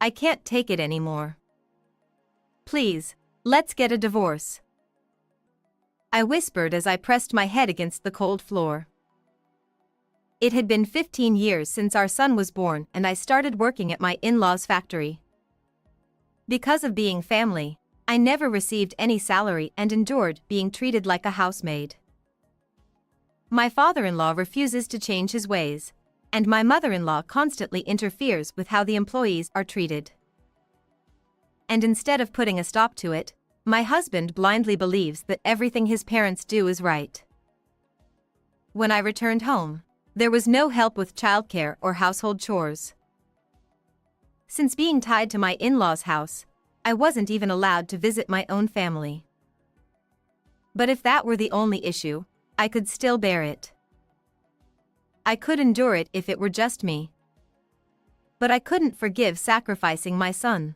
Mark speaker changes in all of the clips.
Speaker 1: I can't take it anymore. Please, let's get a divorce. I whispered as I pressed my head against the cold floor. It had been 15 years since our son was born and I started working at my in-laws' factory. Because of being family, I never received any salary and endured being treated like a housemaid. My father-in-law refuses to change his ways, and my mother-in-law constantly interferes with how the employees are treated. And instead of putting a stop to it, my husband blindly believes that everything his parents do is right. When I returned home, there was no help with childcare or household chores. Since being tied to my in-laws' house, I wasn't even allowed to visit my own family. But if that were the only issue, I could still bear it. I could endure it if it were just me. But I couldn't forgive sacrificing my son.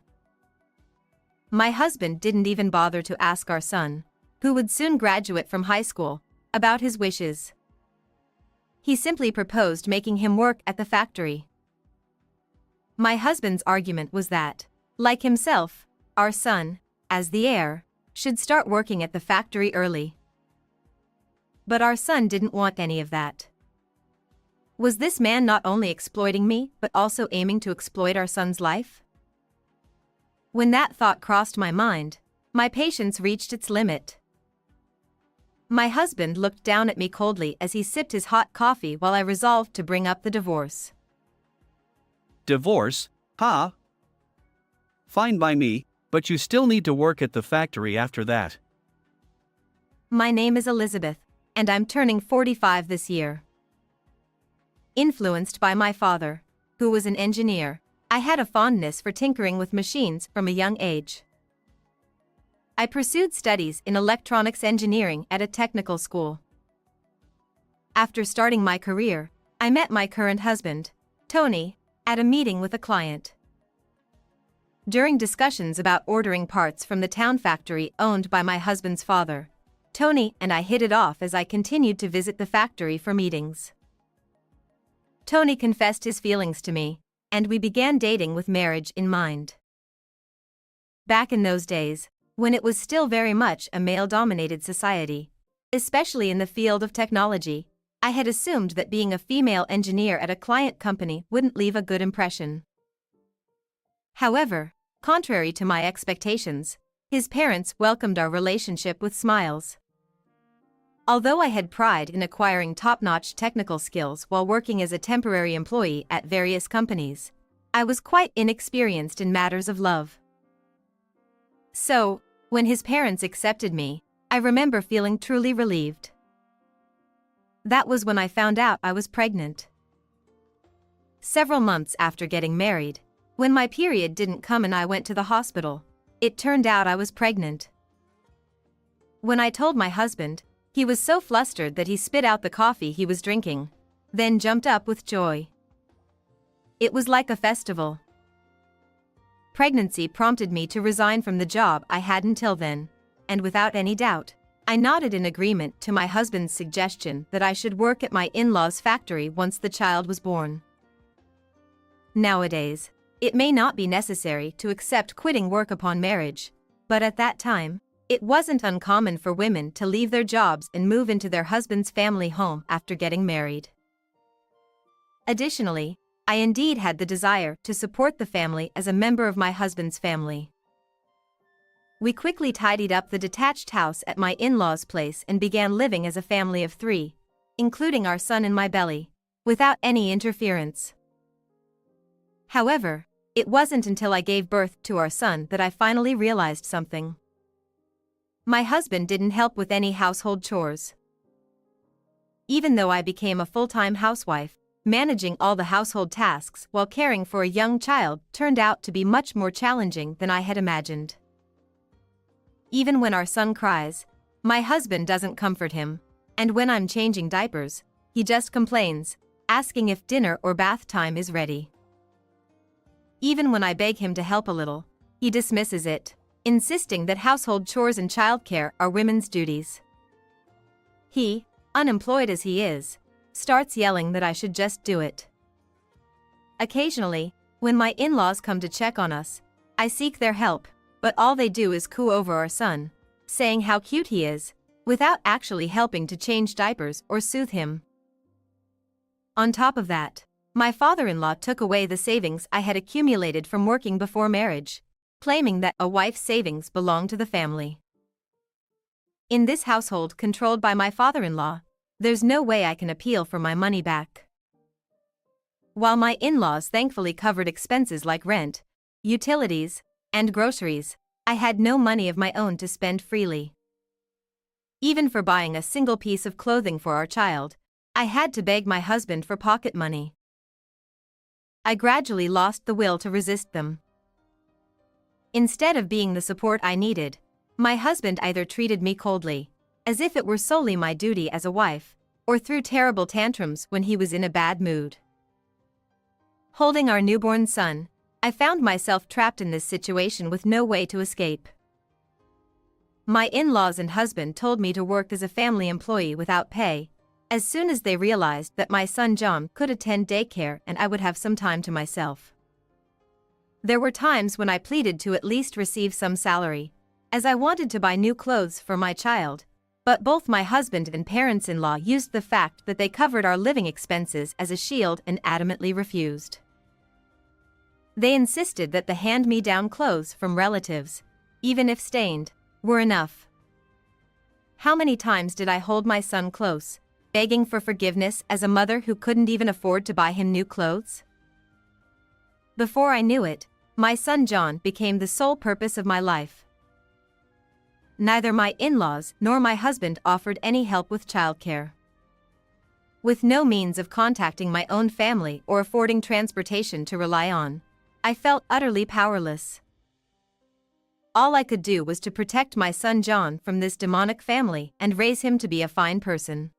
Speaker 1: My husband didn't even bother to ask our son, who would soon graduate from high school, about his wishes. He simply proposed making him work at the factory. My husband's argument was that, like himself, our son, as the heir, should start working at the factory early. But our son didn't want any of that. Was this man not only exploiting me but also aiming to exploit our son's life? When that thought crossed my mind, my patience reached its limit. My husband looked down at me coldly as he sipped his hot coffee while I resolved to bring up the divorce.
Speaker 2: Divorce, huh? Fine by me, but you still need to work at the factory after that.
Speaker 1: My name is Elizabeth, and I'm turning 45 this year. Influenced by my father, who was an engineer, I had a fondness for tinkering with machines from a young age. I pursued studies in electronics engineering at a technical school. After starting my career, I met my current husband, Tony, at a meeting with a client. During discussions about ordering parts from the town factory owned by my husband's father, Tony and I hit it off as I continued to visit the factory for meetings. Tony confessed his feelings to me, and we began dating with marriage in mind. Back in those days, when it was still very much a male-dominated society, especially in the field of technology, I had assumed that being a female engineer at a client company wouldn't leave a good impression. However, contrary to my expectations, his parents welcomed our relationship with smiles. Although I had pride in acquiring top-notch technical skills while working as a temporary employee at various companies, I was quite inexperienced in matters of love. So, when his parents accepted me, I remember feeling truly relieved. That was when I found out I was pregnant. Several months after getting married, when my period didn't come and I went to the hospital, it turned out I was pregnant. When I told my husband, he was so flustered that he spit out the coffee he was drinking, then jumped up with joy. It was like a festival. Pregnancy prompted me to resign from the job I had until then, and without any doubt, I nodded in agreement to my husband's suggestion that I should work at my in-laws' factory once the child was born. Nowadays, it may not be necessary to accept quitting work upon marriage, but at that time, it wasn't uncommon for women to leave their jobs and move into their husband's family home after getting married. Additionally, I indeed had the desire to support the family as a member of my husband's family. We quickly tidied up the detached house at my in-laws' place and began living as a family of 3, including our son in my belly, without any interference. However, it wasn't until I gave birth to our son that I finally realized something. My husband didn't help with any household chores. Even though I became a full-time housewife, managing all the household tasks while caring for a young child turned out to be much more challenging than I had imagined. Even when our son cries, my husband doesn't comfort him, and when I'm changing diapers, he just complains, asking if dinner or bath time is ready. Even when I beg him to help a little, he dismisses it, insisting that household chores and childcare are women's duties. He, unemployed as he is, starts yelling that I should just do it. Occasionally, When my in-laws come to check on us, I seek their help, but all they do is coo over our son, saying how cute he is, without actually helping to change diapers or soothe him. On top of that, my father-in-law took away the savings I had accumulated from working before marriage, claiming that a wife's savings belong to the family. In this household controlled by my father-in-law, there's no way I can appeal for my money back. While my in-laws thankfully covered expenses like rent, utilities, and groceries, I had no money of my own to spend freely. Even for buying a single piece of clothing for our child, I had to beg my husband for pocket money. I gradually lost the will to resist them. Instead of being the support I needed, my husband either treated me coldly, as if it were solely my duty as a wife, or threw terrible tantrums when he was in a bad mood. Holding our newborn son, I found myself trapped in this situation with no way to escape. My in-laws and husband told me to work as a family employee without pay, as soon as they realized that my son John could attend daycare and I would have some time to myself. There were times when I pleaded to at least receive some salary, as I wanted to buy new clothes for my child, but both my husband and parents-in-law used the fact that they covered our living expenses as a shield and adamantly refused. They insisted that the hand-me-down clothes from relatives, even if stained, were enough. How many times did I hold my son close, begging for forgiveness as a mother who couldn't even afford to buy him new clothes? Before I knew it, my son John became the sole purpose of my life. Neither my in-laws nor my husband offered any help with childcare. With no means of contacting my own family or affording transportation to rely on, I felt utterly powerless. All I could do was to protect my son John from this demonic family and raise him to be a fine person.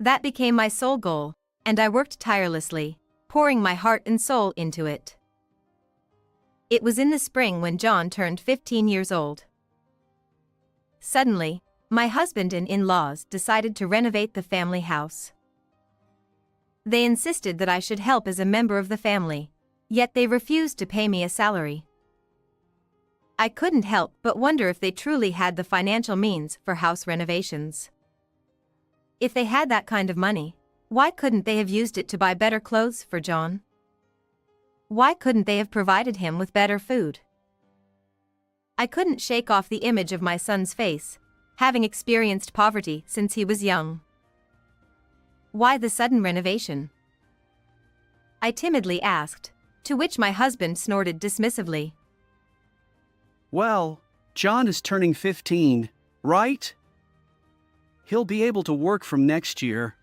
Speaker 1: That became my sole goal, and I worked tirelessly, pouring my heart and soul into it. It was in the spring when John turned 15 years old. Suddenly, my husband and in-laws decided to renovate the family house. They insisted that I should help as a member of the family, yet they refused to pay me a salary. I couldn't help but wonder if they truly had the financial means for house renovations. If they had that kind of money, why couldn't they have used it to buy better clothes for John? Why couldn't they have provided him with better food? I couldn't shake off the image of my son's face, having experienced poverty since he was young. Why the sudden renovation? I timidly asked, to which my husband snorted dismissively.
Speaker 2: Well, John is turning 15, right? He'll be able to work from next year.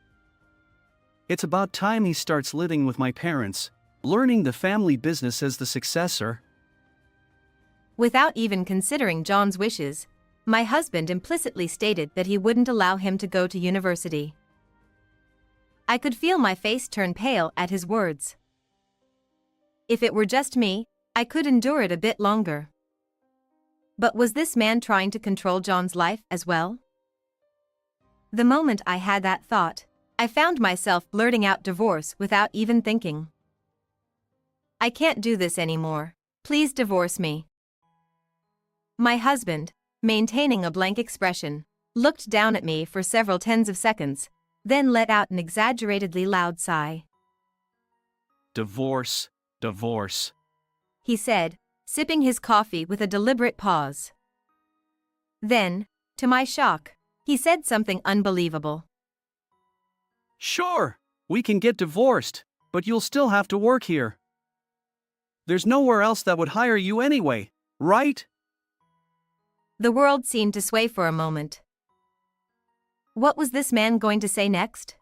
Speaker 2: It's about time he starts living with my parents, learning the family business as the successor.
Speaker 1: Without even considering John's wishes, my husband implicitly stated that he wouldn't allow him to go to university. I could feel my face turn pale at his words. If it were just me, I could endure it a bit longer. But was this man trying to control John's life as well? The moment I had that thought, I found myself blurting out divorce without even thinking. I can't do this anymore. Please divorce me. My husband, maintaining a blank expression, looked down at me for several tens of seconds, then let out an exaggeratedly loud sigh.
Speaker 2: Divorce, divorce,
Speaker 1: he said, sipping his coffee with a deliberate pause. Then, to my shock, he said something unbelievable.
Speaker 2: Sure, we can get divorced, but you'll still have to work here. There's nowhere else that would hire you anyway, right?
Speaker 1: The world seemed to sway for a moment. What was this man going to say next?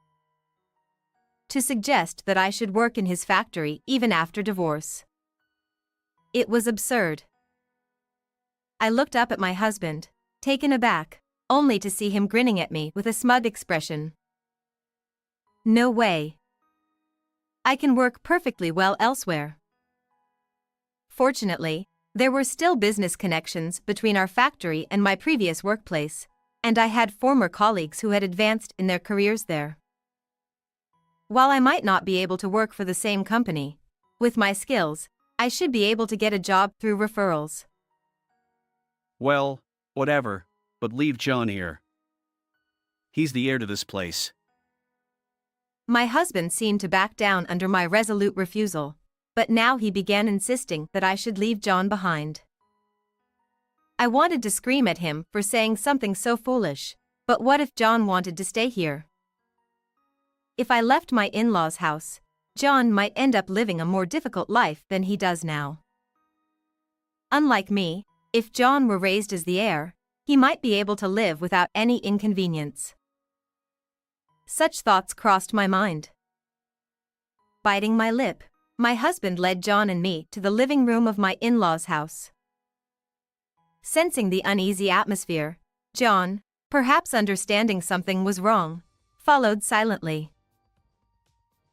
Speaker 1: To suggest that I should work in his factory even after divorce. It was absurd. I looked up at my husband, taken aback, only to see him grinning at me with a smug expression. No way. I can work perfectly well elsewhere. Fortunately, there were still business connections between our factory and my previous workplace, and I had former colleagues who had advanced in their careers there. While I might not be able to work for the same company, With my skills, I should be able to get a job through referrals.
Speaker 2: Well, whatever, but leave John here. He's the heir to this place.
Speaker 1: My husband seemed to back down under my resolute refusal, but now he began insisting that I should leave John behind. I wanted to scream at him for saying something so foolish, but what if John wanted to stay here? If I left my in-laws' house, John might end up living a more difficult life than he does now. Unlike me, if John were raised as the heir, he might be able to live without any inconvenience. Such thoughts crossed my mind. Biting my lip, my husband led John and me to the living room of my in-laws' house. Sensing the uneasy atmosphere, John, perhaps understanding something was wrong, followed silently.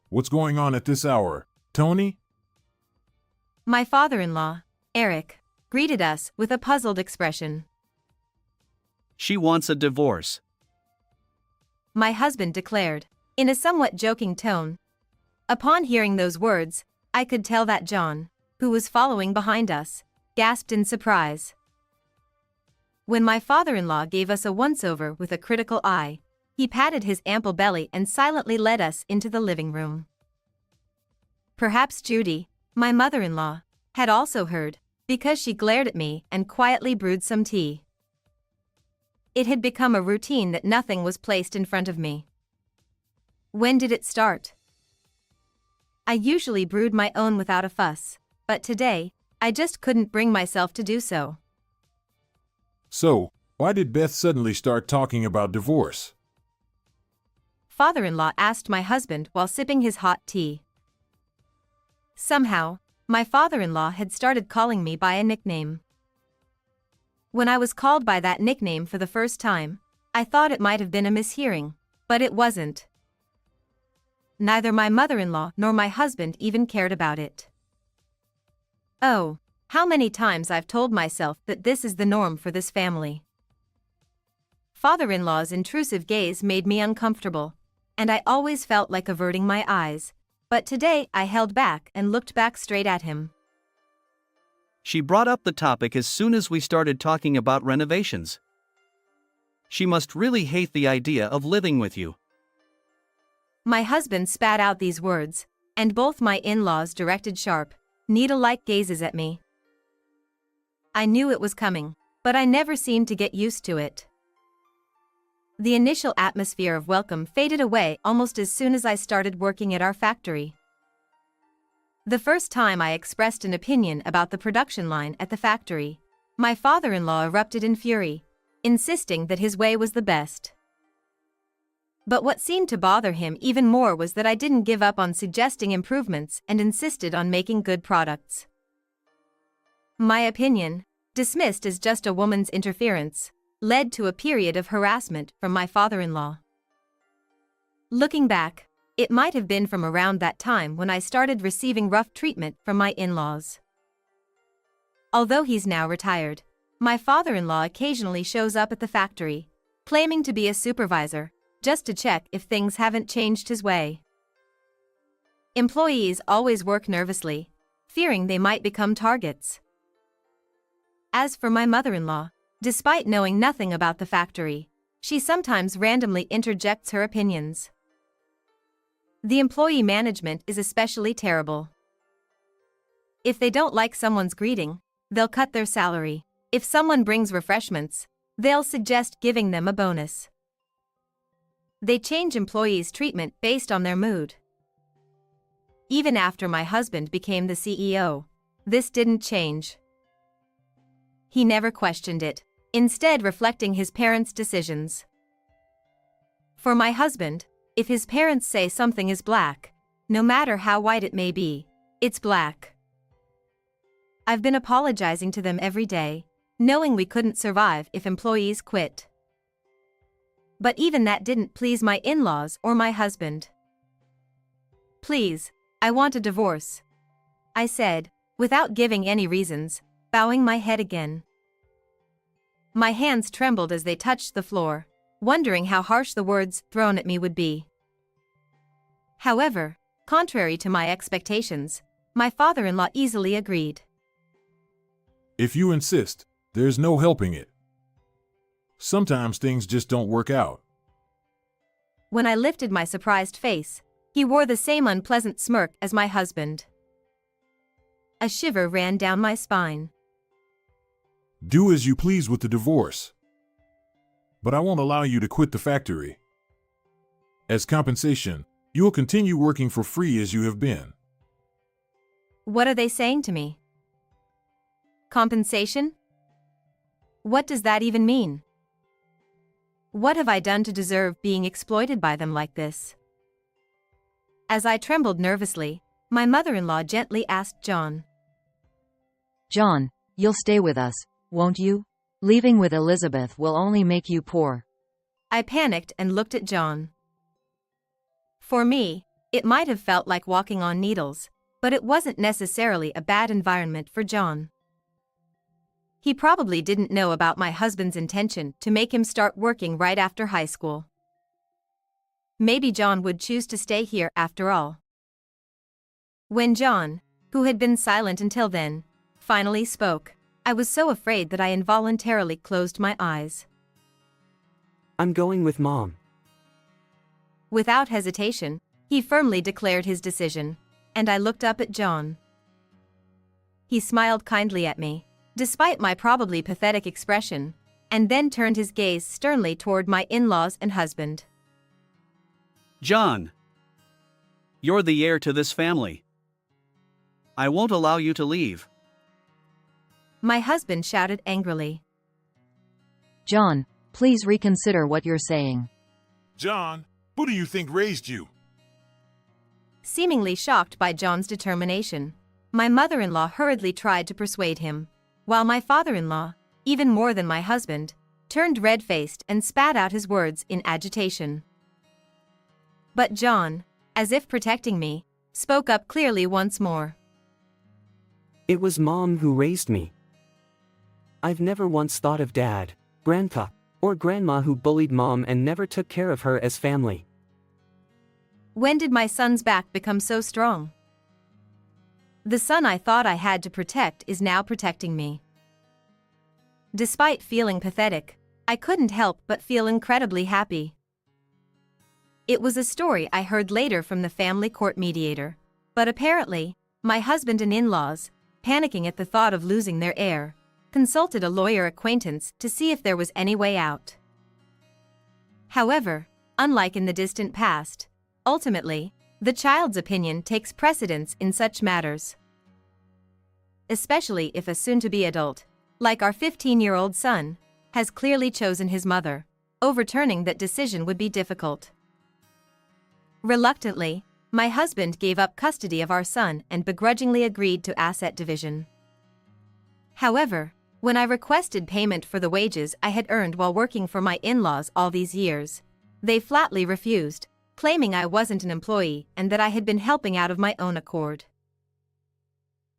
Speaker 3: What's going on at this hour, Tony?
Speaker 1: My father-in-law, Eric, greeted us with a puzzled expression.
Speaker 2: She wants a divorce.
Speaker 1: My husband declared, in a somewhat joking tone. Upon hearing those words, I could tell that John, who was following behind us, gasped in surprise. When my father-in-law gave us a once-over with a critical eye, he patted his ample belly and silently led us into the living room. Perhaps Judy, my mother-in-law, had also heard, because she glared at me and quietly brewed some tea. It had become a routine that nothing was placed in front of me. When did it start? I usually brewed my own without a fuss, but today, I just couldn't bring myself to do so.
Speaker 3: So, why did Beth suddenly start talking about divorce?
Speaker 1: Father-in-law asked my husband while sipping his hot tea. Somehow, my father-in-law had started calling me by a nickname. When I was called by that nickname for the first time, I thought it might have been a mishearing, but it wasn't. Neither my mother-in-law nor my husband even cared about it. Oh, how many times I've told myself that this is the norm for this family. Father-in-law's intrusive gaze made me uncomfortable, and I always felt like averting my eyes, but today I held back and looked back straight at him.
Speaker 2: She brought up the topic as soon as we started talking about renovations. She must really hate the idea of living with you.
Speaker 1: My husband spat out these words, and both my in-laws directed sharp, needle-like gazes at me. I knew it was coming, but I never seemed to get used to it. The initial atmosphere of welcome faded away almost as soon as I started working at our factory. The first time I expressed an opinion about the production line at the factory, my father-in-law erupted in fury, insisting that his way was the best. But what seemed to bother him even more was that I didn't give up on suggesting improvements and insisted on making good products. My opinion, dismissed as just a woman's interference, led to a period of harassment from my father-in-law. Looking back, it might have been from around that time when I started receiving rough treatment from my in-laws. Although he's now retired, my father-in-law occasionally shows up at the factory, claiming to be a supervisor, just to check if things haven't changed his way. Employees always work nervously, fearing they might become targets. As for my mother-in-law, despite knowing nothing about the factory, she sometimes randomly interjects her opinions. The employee management is especially terrible. If they don't like someone's greeting, they'll cut their salary. If someone brings refreshments, they'll suggest giving them a bonus. They change employees' treatment based on their mood. Even after my husband became the CEO, this didn't change. He never questioned it, instead reflecting his parents' decisions. For my husband, if his parents say something is black, no matter how white it may be, it's black. I've been apologizing to them every day, knowing we couldn't survive if employees quit. But even that didn't please my in-laws or my husband. "Please, I want a divorce," I said, without giving any reasons, bowing my head again. My hands trembled as they touched the floor, wondering how harsh the words thrown at me would be. However, contrary to my expectations, my father-in-law easily agreed.
Speaker 3: If you insist, there's no helping it. Sometimes things just don't work out.
Speaker 1: When I lifted my surprised face, he wore the same unpleasant smirk as my husband. A shiver ran down my spine.
Speaker 3: Do as you please with the divorce. But I won't allow you to quit the factory. As compensation, you will continue working for free as you have been.
Speaker 1: What are they saying to me? Compensation? What does that even mean? What have I done to deserve being exploited by them like this? As I trembled nervously, my mother-in-law gently asked John.
Speaker 4: John, you'll stay with us, won't you? Leaving with Elizabeth will only make you poor.
Speaker 1: I panicked and looked at John. For me, it might have felt like walking on needles, but it wasn't necessarily a bad environment for John. He probably didn't know about my husband's intention to make him start working right after high school. Maybe John would choose to stay here after all. When John, who had been silent until then, finally spoke, I was so afraid that I involuntarily closed my eyes.
Speaker 5: I'm going with Mom.
Speaker 1: Without hesitation, he firmly declared his decision, and I looked up at John. He smiled kindly at me, despite my probably pathetic expression, and then turned his gaze sternly toward my in-laws and husband.
Speaker 2: John, you're the heir to this family. I won't allow you to leave.
Speaker 1: My husband shouted angrily.
Speaker 4: John, please reconsider what you're saying.
Speaker 3: John, who do you think raised you?
Speaker 1: Seemingly shocked by John's determination, my mother-in-law hurriedly tried to persuade him, while my father-in-law, even more than my husband, turned red-faced and spat out his words in agitation. But John, as if protecting me, spoke up clearly once more.
Speaker 5: It was Mom who raised me. I've never once thought of Dad, Grandpa, or Grandma who bullied Mom and never took care of her as family.
Speaker 1: When did my son's back become so strong? The son I thought I had to protect is now protecting me. Despite feeling pathetic, I couldn't help but feel incredibly happy. It was a story I heard later from the family court mediator, but apparently, my husband and in-laws, panicking at the thought of losing their heir, consulted a lawyer acquaintance to see if there was any way out. However, unlike in the distant past, ultimately, the child's opinion takes precedence in such matters. Especially if a soon-to-be adult, like our 15-year-old son, has clearly chosen his mother, overturning that decision would be difficult. Reluctantly, my husband gave up custody of our son and begrudgingly agreed to asset division. However, when I requested payment for the wages I had earned while working for my in-laws all these years, they flatly refused, claiming I wasn't an employee and that I had been helping out of my own accord.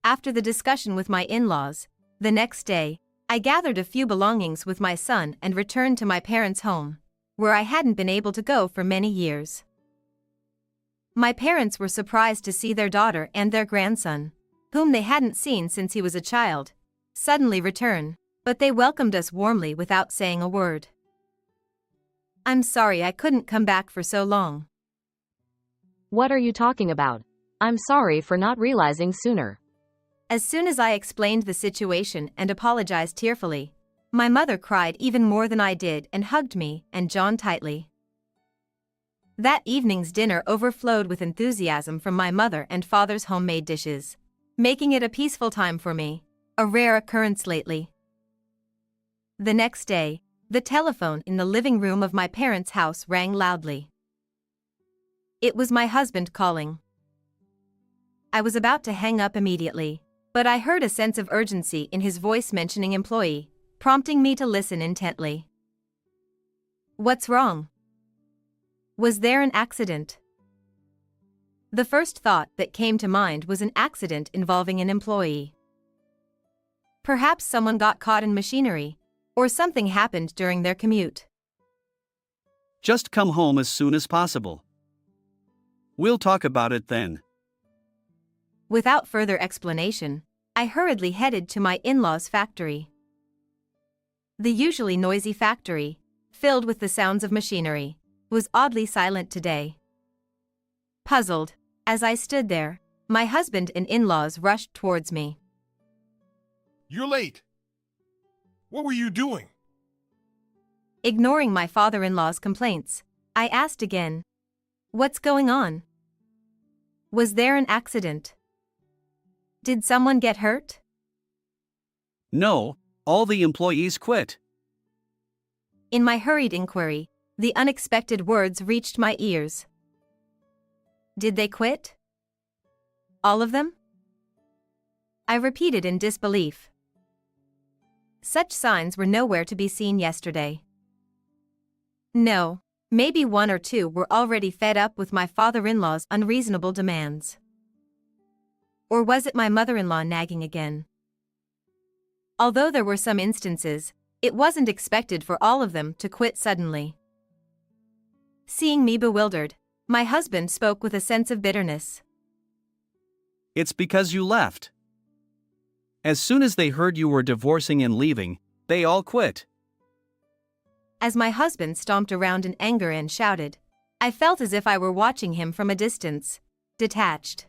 Speaker 1: After the discussion with my in-laws, the next day, I gathered a few belongings with my son and returned to my parents' home, where I hadn't been able to go for many years. My parents were surprised to see their daughter and their grandson, whom they hadn't seen since he was a child, suddenly return, but they welcomed us warmly without saying a word. I'm sorry I couldn't come back for so long.
Speaker 4: What are you talking about? I'm sorry for not realizing sooner.
Speaker 1: As soon as I explained the situation and apologized tearfully, my mother cried even more than I did and hugged me and John tightly. That evening's dinner overflowed with enthusiasm from my mother and father's homemade dishes, making it a peaceful time for me, a rare occurrence lately. The next day, the telephone in the living room of my parents' house rang loudly. It was my husband calling. I was about to hang up immediately, but I heard a sense of urgency in his voice mentioning employee, prompting me to listen intently. What's wrong? Was there an accident? The first thought that came to mind was an accident involving an employee. Perhaps someone got caught in machinery, or something happened during their commute.
Speaker 2: Just come home as soon as possible. We'll talk about it then.
Speaker 1: Without further explanation, I hurriedly headed to my in-laws' factory. The usually noisy factory, filled with the sounds of machinery, was oddly silent today. Puzzled, as I stood there, my husband and in-laws rushed towards me.
Speaker 3: You're late. What were you doing?
Speaker 1: Ignoring my father-in-law's complaints, I asked again, "What's going on? Was there an accident? Did someone get hurt?"
Speaker 2: No, all the employees quit.
Speaker 1: In my hurried inquiry, the unexpected words reached my ears. Did they quit? All of them? I repeated in disbelief. Such signs were nowhere to be seen yesterday. No, maybe one or two were already fed up with my father-in-law's unreasonable demands. Or was it my mother-in-law nagging again? Although there were some instances, it wasn't expected for all of them to quit suddenly. Seeing me bewildered, my husband spoke with a sense of bitterness.
Speaker 2: It's because you left. As soon as they heard you were divorcing and leaving, they all quit.
Speaker 1: As my husband stomped around in anger and shouted, I felt as if I were watching him from a distance, detached.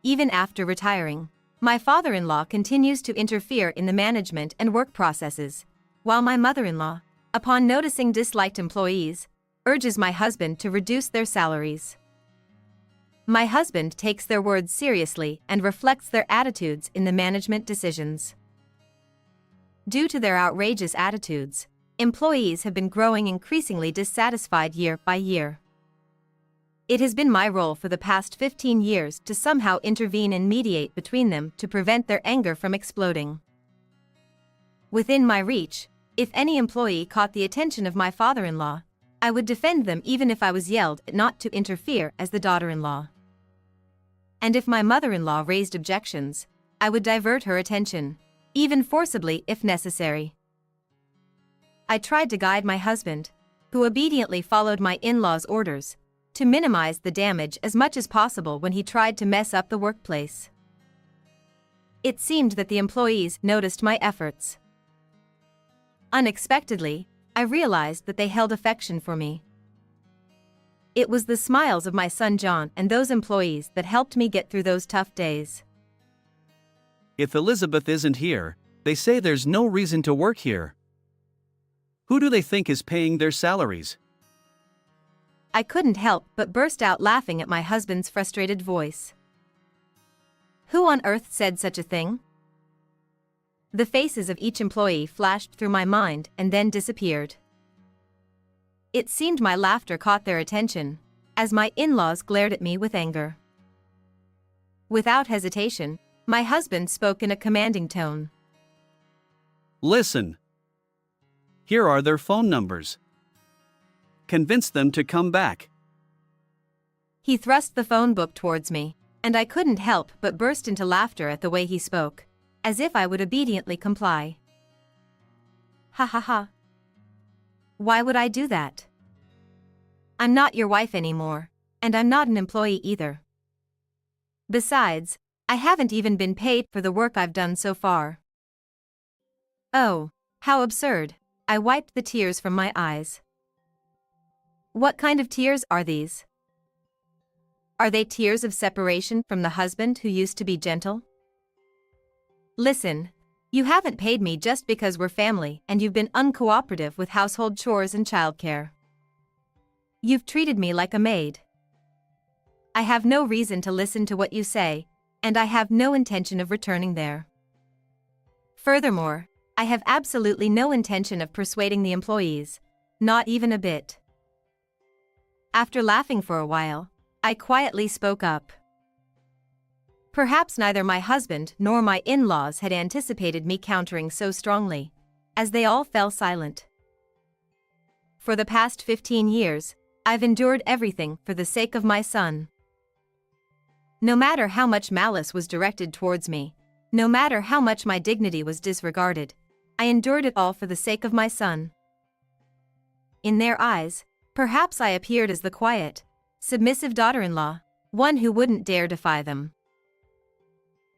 Speaker 1: Even after retiring, my father-in-law continues to interfere in the management and work processes, while my mother-in-law, upon noticing disliked employees, urges my husband to reduce their salaries. My husband takes their words seriously and reflects their attitudes in the management decisions. Due to their outrageous attitudes, employees have been growing increasingly dissatisfied year by year. It has been my role for the past 15 years to somehow intervene and mediate between them to prevent their anger from exploding. Within my reach, if any employee caught the attention of my father-in-law, I would defend them even if I was yelled at not to interfere as the daughter-in-law. And if my mother-in-law raised objections, I would divert her attention, even forcibly if necessary. I tried to guide my husband, who obediently followed my in-laws' orders, to minimize the damage as much as possible when he tried to mess up the workplace. It seemed that the employees noticed my efforts. Unexpectedly, I realized that they held affection for me. It was the smiles of my son John and those employees that helped me get through those tough days.
Speaker 2: If Elizabeth isn't here, they say there's no reason to work here. Who do they think is paying their salaries?
Speaker 1: I couldn't help but burst out laughing at my husband's frustrated voice. Who on earth said such a thing? The faces of each employee flashed through my mind and then disappeared. It seemed my laughter caught their attention, as my in-laws glared at me with anger. Without hesitation, my husband spoke in a commanding tone.
Speaker 2: Listen. Here are their phone numbers. Convince them to come back.
Speaker 1: He thrust the phone book towards me, and I couldn't help but burst into laughter at the way he spoke, as if I would obediently comply. Ha ha ha. Why would I do that? I'm not your wife anymore, and I'm not an employee either. Besides, I haven't even been paid for the work I've done so far. Oh, how absurd. I wiped the tears from my eyes. What kind of tears are these? Are they tears of separation from the husband who used to be gentle? Listen, you haven't paid me just because we're family and you've been uncooperative with household chores and childcare. You've treated me like a maid. I have no reason to listen to what you say, and I have no intention of returning there. Furthermore, I have absolutely no intention of persuading the employees, not even a bit. After laughing for a while, I quietly spoke up. Perhaps neither my husband nor my in-laws had anticipated me countering so strongly, as they all fell silent. For the past 15 years, I've endured everything for the sake of my son. No matter how much malice was directed towards me, no matter how much my dignity was disregarded, I endured it all for the sake of my son. In their eyes, perhaps I appeared as the quiet, submissive daughter-in-law, one who wouldn't dare defy them.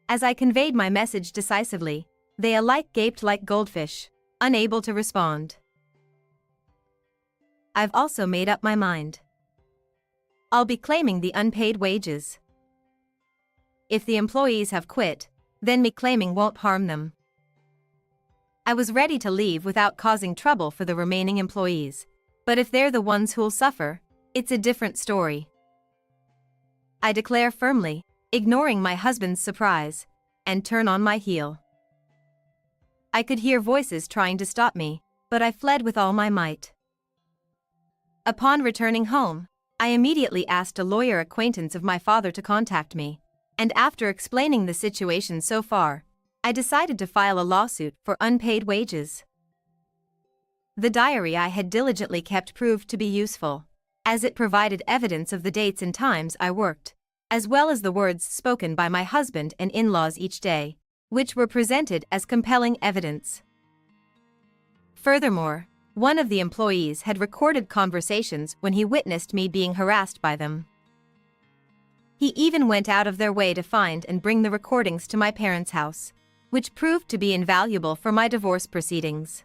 Speaker 1: As I conveyed my message decisively, they alike gaped like goldfish, unable to respond. I've also made up my mind. I'll be claiming the unpaid wages. If the employees have quit, then me claiming won't harm them. I was ready to leave without causing trouble for the remaining employees, but if they're the ones who'll suffer, it's a different story. I declare firmly, ignoring my husband's surprise, and turn on my heel. I could hear voices trying to stop me, but I fled with all my might. Upon returning home, I immediately asked a lawyer acquaintance of my father to contact me, and after explaining the situation so far, I decided to file a lawsuit for unpaid wages. The diary I had diligently kept proved to be useful, as it provided evidence of the dates and times I worked, as well as the words spoken by my husband and in-laws each day, which were presented as compelling evidence. Furthermore, one of the employees had recorded conversations when he witnessed me being harassed by them. He even went out of their way to find and bring the recordings to my parents' house, which proved to be invaluable for my divorce proceedings.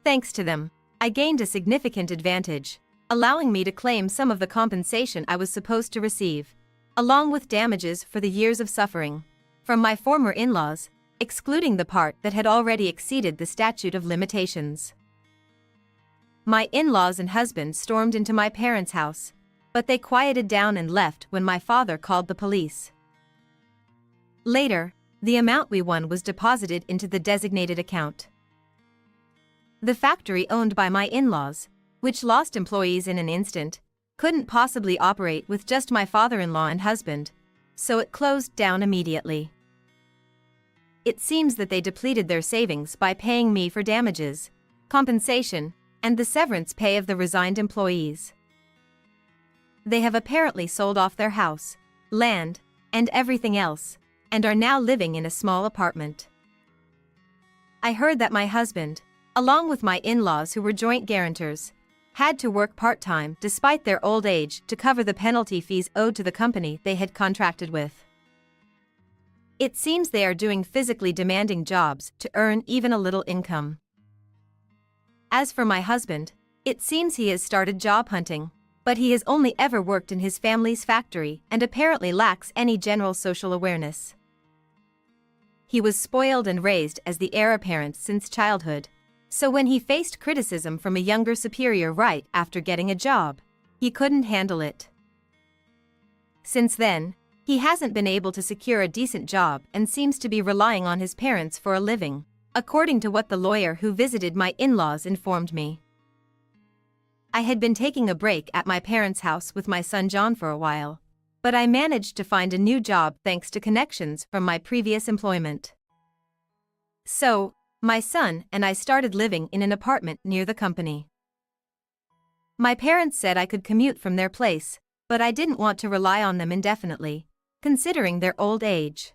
Speaker 1: Thanks to them, I gained a significant advantage, allowing me to claim some of the compensation I was supposed to receive, along with damages for the years of suffering, from my former in-laws, excluding the part that had already exceeded the statute of limitations. My in-laws and husband stormed into my parents' house, but they quieted down and left when my father called the police. Later, the amount we won was deposited into the designated account. The factory owned by my in-laws, which lost employees in an instant, couldn't possibly operate with just my father-in-law and husband, so it closed down immediately. It seems that they depleted their savings by paying me for damages, compensation, and the severance pay of the resigned employees. They have apparently sold off their house, land, and everything else, and are now living in a small apartment. I heard that my husband, along with my in-laws who were joint guarantors, had to work part-time despite their old age to cover the penalty fees owed to the company they had contracted with. It seems they are doing physically demanding jobs to earn even a little income. As for my husband, it seems he has started job hunting, but he has only ever worked in his family's factory and apparently lacks any general social awareness. He was spoiled and raised as the heir apparent since childhood, so when he faced criticism from a younger superior right after getting a job, he couldn't handle it. Since then, he hasn't been able to secure a decent job and seems to be relying on his parents for a living, according to what the lawyer who visited my in-laws informed me. I had been taking a break at my parents' house with my son John for a while, but I managed to find a new job thanks to connections from my previous employment. So, my son and I started living in an apartment near the company. My parents said I could commute from their place, but I didn't want to rely on them indefinitely, considering their old age.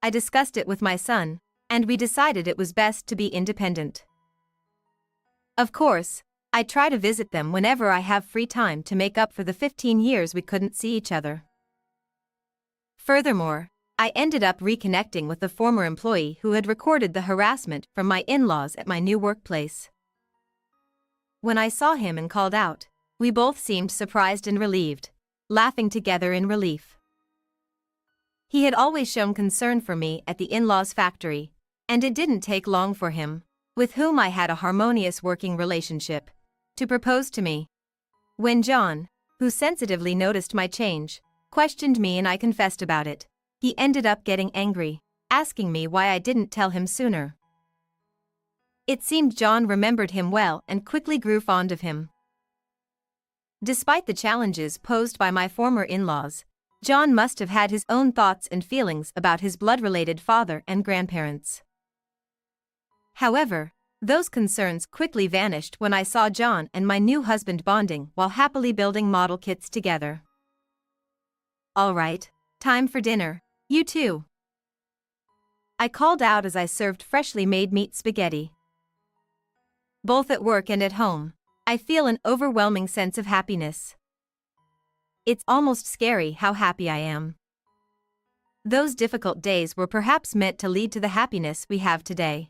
Speaker 1: I discussed it with my son, and we decided it was best to be independent. Of course, I try to visit them whenever I have free time to make up for the 15 years we couldn't see each other. Furthermore, I ended up reconnecting with the former employee who had recorded the harassment from my in-laws at my new workplace. When I saw him and called out, we both seemed surprised and relieved, laughing together in relief. He had always shown concern for me at the in-laws' factory, and it didn't take long for him, with whom I had a harmonious working relationship, to propose to me. When John, who sensitively noticed my change, questioned me and I confessed about it, he ended up getting angry, asking me why I didn't tell him sooner. It seemed John remembered him well and quickly grew fond of him. Despite the challenges posed by my former in-laws, John must have had his own thoughts and feelings about his blood-related father and grandparents. However, those concerns quickly vanished when I saw John and my new husband bonding while happily building model kits together. All right, time for dinner, you too. I called out as I served freshly made meat spaghetti. Both at work and at home, I feel an overwhelming sense of happiness. It's almost scary how happy I am. Those difficult days were perhaps meant to lead to the happiness we have today.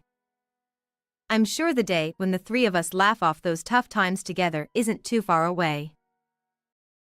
Speaker 1: I'm sure the day when the three of us laugh off those tough times together isn't too far away.